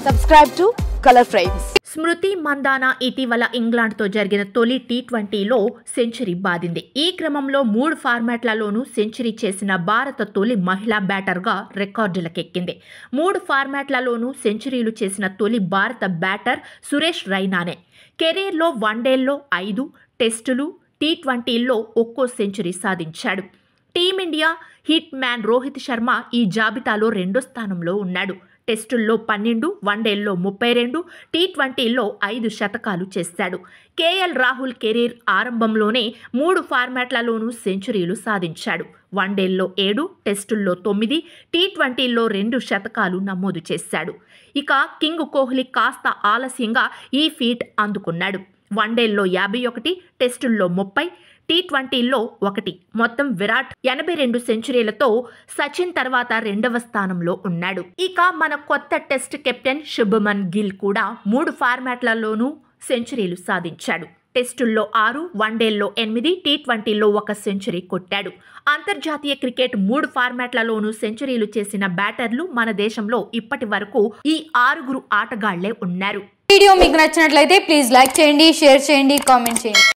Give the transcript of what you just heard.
Subscribe to Color Frames. స్మృతి మందాన ఇటీవల ఇంగ్లాండ్తో జరిగిన తొలి టీ20లో సెంచరీ బాదింది. ఈ క్రమంలో 3 ఫార్మాట్లలోనూ సెంచరీ చేసిన భారత తొలి మహిళా బ్యాటర్గా రికార్డులకెక్కింది. 3 ఫార్మాట్లలోనూ సెంచరీలు చేసిన తొలి భారత బ్యాటర్ సురేష్ రైనానే. కెరీర్లో వన్డేల్లో 5, టెస్టులు, టీ20ల్లో ఒక్కో సెంచరీ సాధించాడు. Team India hit man Rohit Sharma ఈ జాబితాలో 2వ స్థానంలో ఉన్నాడు. టెస్టుల్లో 12, వన్డేల్లో 32, టీ20ల్లో 5 శతకాలు చేశాడు. కేఎల్ రాహుల్ కెరీర్ ఆరంభంలోనే 3 ఫార్మాట్లలోనూ సెంచరీలు సాధించాడు. వన్డేల్లో 7, టెస్టుల్లో 9, టీ20ల్లో 2 శతకాలు నమోదు చేశాడు. ఇక కింగ్ కోహ్లీ కాస్త ఆలస్యంగా ఈ ఫీట్ అందుకున్నాడు. వన్డేల్లో 51, టెస్టుల్లో 30, టీ20ల్లో 1. మొత్తం విరాట్ 82 సెంచరీలతో సచిన్ తర్వాత 2వ స్థానంలో ఉన్నాడు. ఇక మన కొత్త టెస్ట్ కెప్టెన్ శుభమన్ గిల్ కూడా 3 ఫార్మాట్లలోనూ సెంచరీలు సాధించాడు. టెస్టుల్లో 6, వన్డేల్లో 8, టీ20ల్లో 1 సెంచరీ కొట్టాడు. అంతర్జాతీయ క్రికెట్ 3 ఫార్మాట్లలోనూ సెంచరీలు చేసిన బ్యాటర్లు మన దేశంలో ఇప్పటి వరకు ఈ 6 ఆటగాళ్లే ఉన్నారు. వీడియో మీకు నచ్చినట్లయితే ప్లీజ్ లైక్ చేయండి, షేర్ చేయండి, కామెంట్ చేయండి.